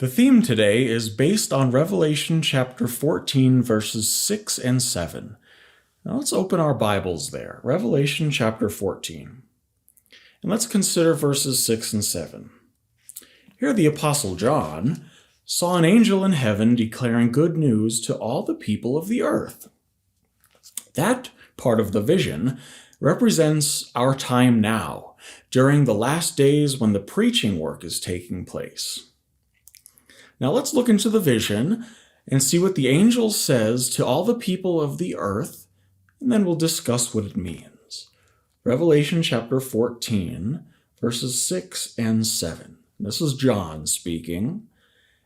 The theme today is based on Revelation chapter 14, verses 6 and 7. Now let's open our Bibles there. Revelation chapter 14. And let's consider verses 6 and 7. Here the Apostle John saw an angel in heaven declaring good news to all the people of the earth. That part of the vision represents our time now, during the last days when the preaching work is taking place. Now let's look into the vision and see what the angel says to all the people of the earth, and then we'll discuss what it means. Revelation chapter 14, verses 6 and 7. This is John speaking.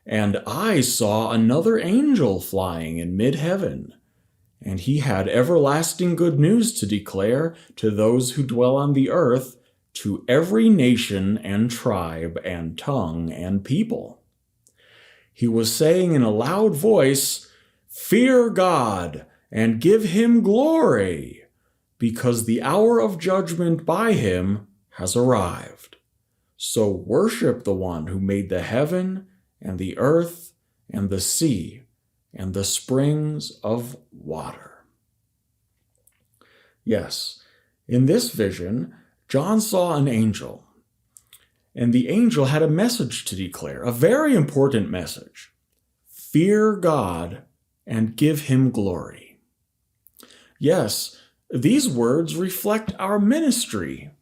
And I saw another angel flying in mid-heaven, and he had everlasting good news to declare to those who dwell on the earth, to every nation and tribe and tongue and people. He was saying in a loud voice, "Fear God and give him glory, because the hour of judgment by him has arrived. So worship the one who made the heaven and the earth and the sea and the springs of water." Yes, in this vision, John saw an angel. And the angel had a message to declare, a very important message. Fear God and give him glory. Yes, these words reflect our ministry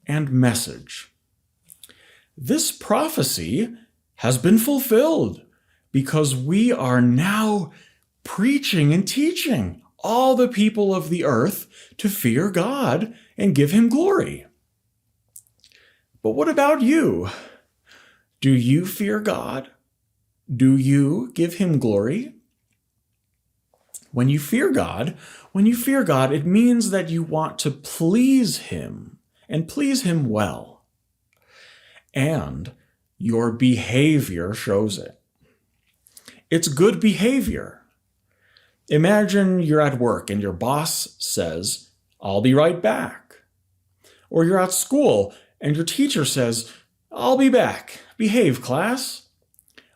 and message. This prophecy has been fulfilled because we are now preaching and teaching all the people of the earth to fear God and give him glory. But what about you? Do you fear God? Do you give him glory? When you fear God, it means that you want to please him and please him well. And your behavior shows it. It's good behavior. Imagine you're at work and your boss says, "I'll be right back." Or you're at school and your teacher says, "I'll be back. Behave, class."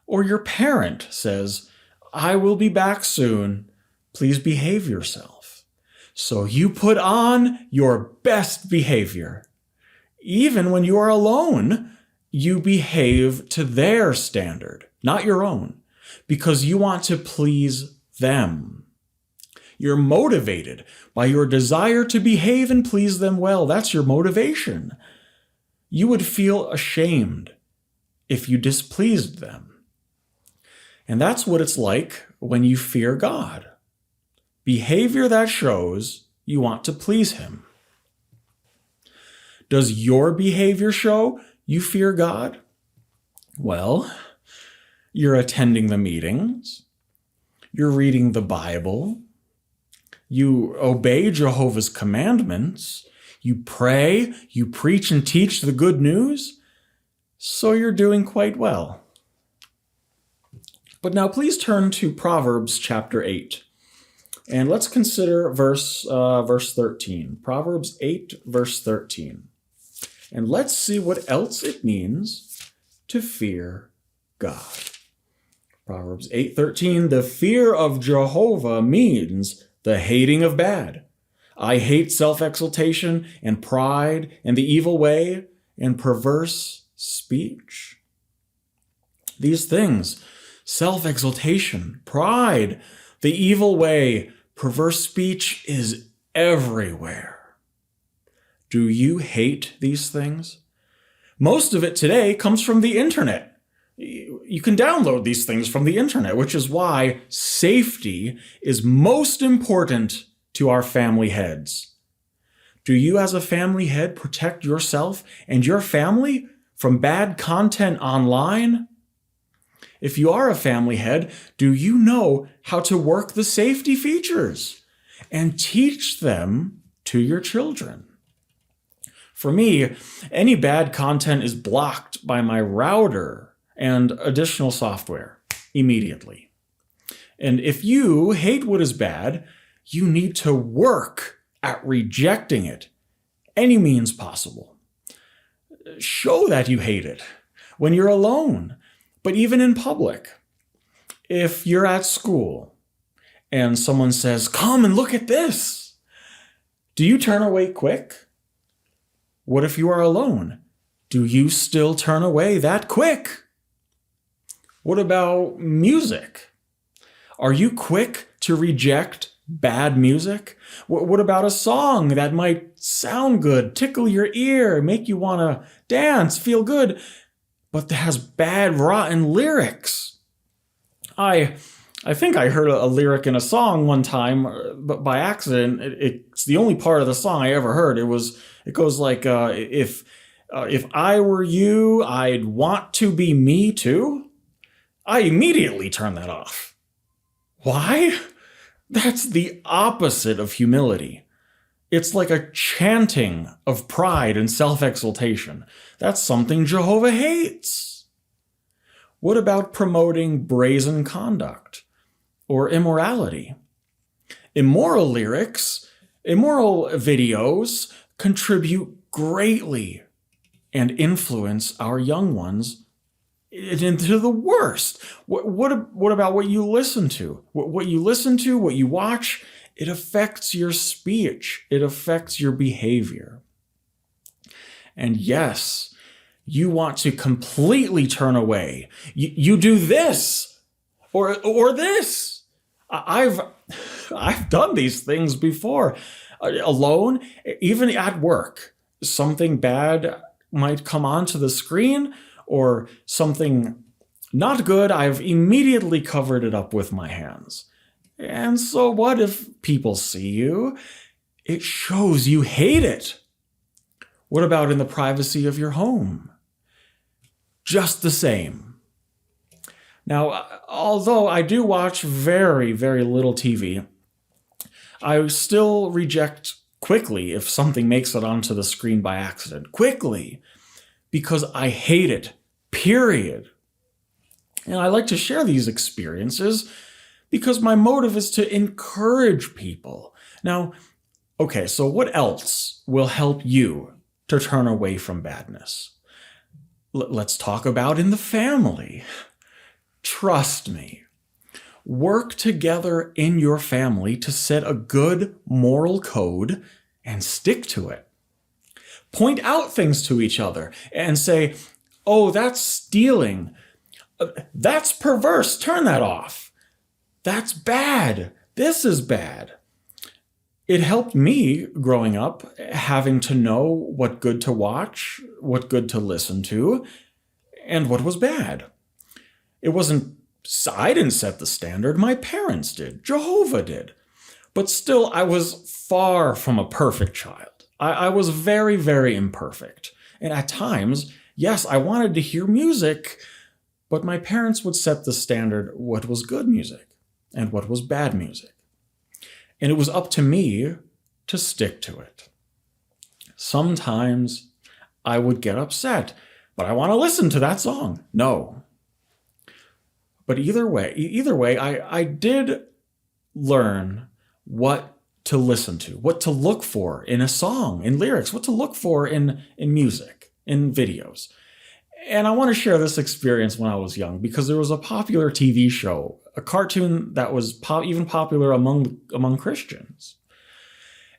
Or your parent says, "I will be back soon. Please behave yourself." So you put on your best behavior. Even when you are alone, you behave to their standard, not your own, because you want to please them. You're motivated by your desire to behave and please them well. That's your motivation. You would feel ashamed if you displeased them. And that's what it's like when you fear God. Behavior that shows you want to please him. Does your behavior show you fear God? Well, you're attending the meetings. You're reading the Bible. You obey Jehovah's commandments. You pray, you preach and teach the good news, so you're doing quite well. But now please turn to Proverbs chapter 8, and let's consider verse 13. Proverbs 8, verse 13. And let's see what else it means to fear God. Proverbs 8:13, the fear of Jehovah means the hating of bad. I hate self-exaltation and pride and the evil way and perverse speech. These things, self-exaltation, pride, the evil way, perverse speech, is everywhere. Do you hate these things? Most of it today comes from the internet. You can download these things from the internet, which is why safety is most important to our family heads. Do you as a family head protect yourself and your family from bad content online? If you are a family head, do you know how to work the safety features and teach them to your children? For me, any bad content is blocked by my router and additional software immediately. And if you hate what is bad, you need to work at rejecting it any means possible. Show that you hate it when you're alone But even in public, if you're at school and someone says, "Come and look at this," do you turn away quick? What if you are alone? Do you still turn away that quick? What about music? Are you quick to reject bad music? What about a song that might sound good, tickle your ear, make you want to dance, feel good, but that has bad, rotten lyrics? I think I heard a lyric in a song one time, but by accident. It's the only part of the song I ever heard. It goes like, if I were you, I'd want to be me too. I immediately turned that off. Why? That's the opposite of humility. It's like a chanting of pride and self-exaltation. That's something Jehovah hates. What about promoting brazen conduct or immorality? Immoral lyrics, immoral videos contribute greatly and influence our young ones into the worst. What about what you listen to? What you listen to, what you watch, it affects your speech. It affects your behavior. And yes, you want to completely turn away. You do this or this. I've done these things before. Alone, even at work, something bad might come onto the screen or something not good. I've immediately covered it up with my hands. And so what if people see you? It shows you hate it. What about in the privacy of your home? Just the same. Now, although I do watch very, very little TV, I still reject quickly if something makes it onto the screen by accident. Quickly. Because I hate it, period. And I like to share these experiences because my motive is to encourage people. Now, okay, so what else will help you to turn away from badness? Let's talk about in the family. Trust me. Work together in your family to set a good moral code and stick to it. Point out things to each other and say, "Oh, that's stealing. That's perverse. Turn that off. That's bad. This is bad." It helped me growing up, having to know what good to watch, what good to listen to, and what was bad. It wasn't, I didn't set the standard. My parents did. Jehovah did. But still, I was far from a perfect child. I was very, very imperfect. And at times, yes, I wanted to hear music, but my parents would set the standard what was good music and what was bad music. And it was up to me to stick to it. Sometimes I would get upset, but I want to listen to that song. No. But either way, I did learn what to listen to, what to look for in a song, in lyrics, what to look for in music, in videos. And I want to share this experience when I was young because there was a popular TV show, a cartoon that was even popular among Christians.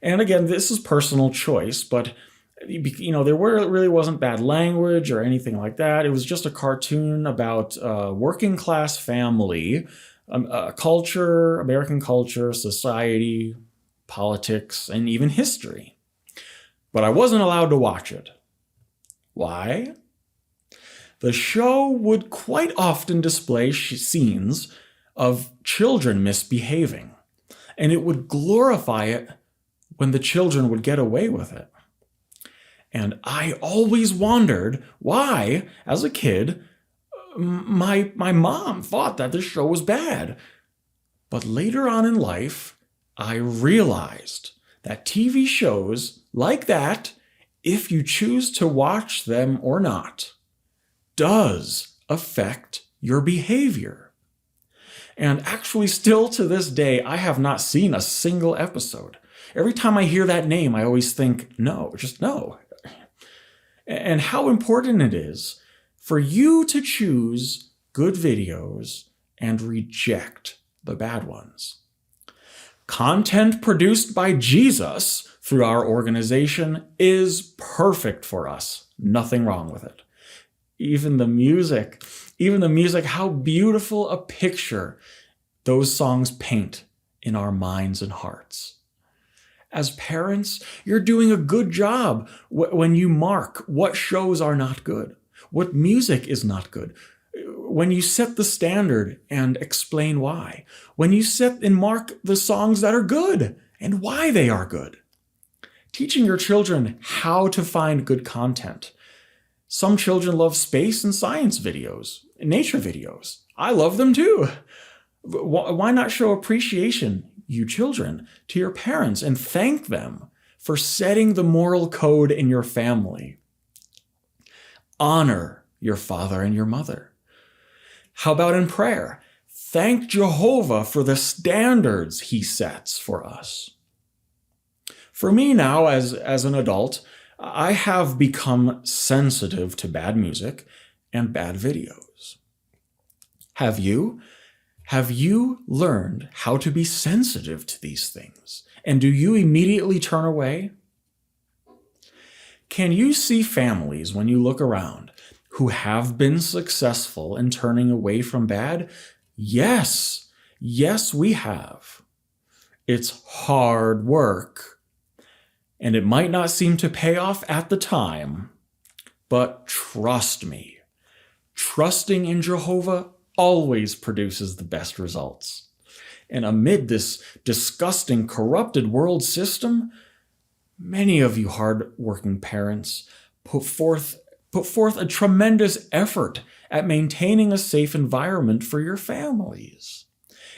And again, this is personal choice, but there really wasn't bad language or anything like that. It was just a cartoon about a working class family, culture, American culture, society, politics, and even history. But I wasn't allowed to watch it. Why? The show would quite often display scenes of children misbehaving, and it would glorify it when the children would get away with it. And I always wondered why, as a kid, my mom thought that this show was bad. But later on in life, I realized that TV shows like that, if you choose to watch them or not, does affect your behavior. And actually, still to this day, I have not seen a single episode. Every time I hear that name, I always think, no, just no. And how important it is for you to choose good videos and reject the bad ones. Content produced by Jesus through our organization is perfect for us. Nothing wrong with it. Even the music, how beautiful a picture those songs paint in our minds and hearts. As parents, you're doing a good job when you mark what shows are not good, what music is not good, when you set the standard and explain why, when you set and mark the songs that are good and why they are good. Teaching your children how to find good content. Some children love space and science videos, nature videos. I love them too. Why not show appreciation, you children, to your parents and thank them for setting the moral code in your family? Honor your father and your mother. How about in prayer? Thank Jehovah for the standards he sets for us. For me now, as an adult, I have become sensitive to bad music and bad videos. Have you? Have you learned how to be sensitive to these things? And do you immediately turn away? Can you see families when you look around who have been successful in turning away from bad? Yes, we have. It's hard work, and it might not seem to pay off at the time, but trust me, trusting in Jehovah always produces the best results. And amid this disgusting, corrupted world system, many of you hard-working parents put forth a tremendous effort at maintaining a safe environment for your families.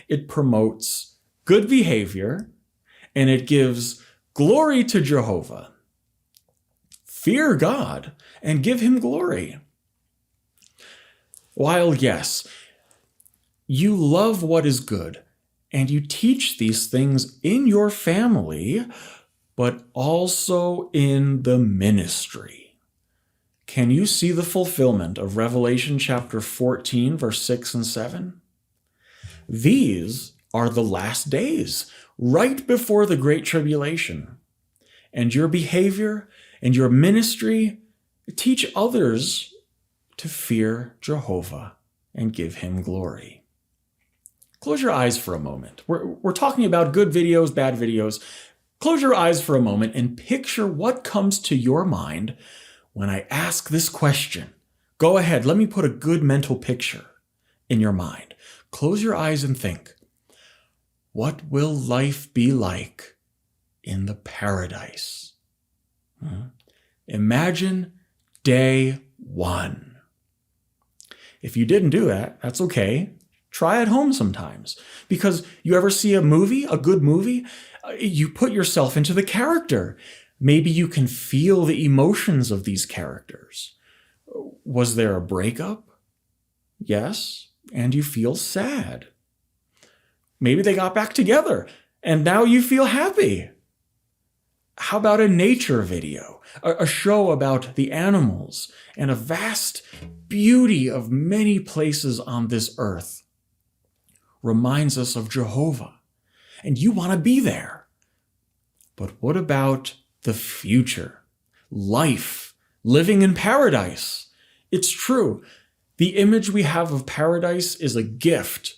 It promotes good behavior, and it gives glory to Jehovah. Fear God and give him glory. While yes, you love what is good, and you teach these things in your family, but also in the ministry. Can you see the fulfillment of Revelation chapter 14, verse 6 and 7? These are the last days, right before the Great Tribulation. And your behavior and your ministry teach others to fear Jehovah and give him glory. Close your eyes for a moment. We're talking about good videos, bad videos. Close your eyes for a moment and picture what comes to your mind when I ask this question. Go ahead, let me put a good mental picture in your mind. Close your eyes and think, what will life be like in the paradise? Imagine day one. If you didn't do that, that's okay. Try at home sometimes. Because you ever see a movie, a good movie, you put yourself into the character. Maybe you can feel the emotions of these characters. Was there a breakup? Yes, and you feel sad. Maybe they got back together, and now you feel happy. How about a nature video, a show about the animals and a vast beauty of many places on this earth? Reminds us of Jehovah, and you want to be there. But what about the future? Life, living in paradise. It's true. The image we have of paradise is a gift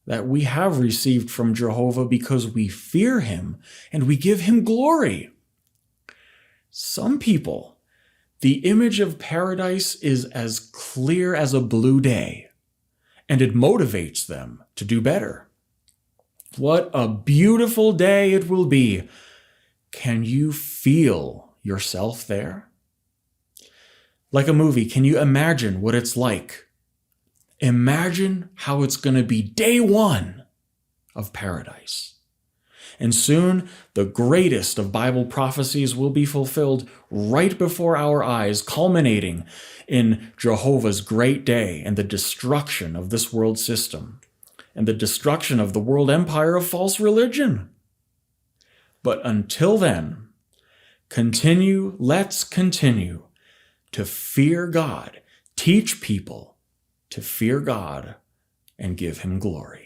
that we have received from Jehovah because we fear him and we give him glory. Some people, the image of paradise is as clear as a blue day, and it motivates them to do better. What a beautiful day it will be. Can you feel yourself there? Like a movie, can you imagine what it's like? Imagine how it's going to be day one of paradise. And soon, the greatest of Bible prophecies will be fulfilled right before our eyes, culminating in Jehovah's great day and the destruction of this world system and the destruction of the world empire of false religion. But until then, let's continue to fear God, teach people to fear God and give him glory.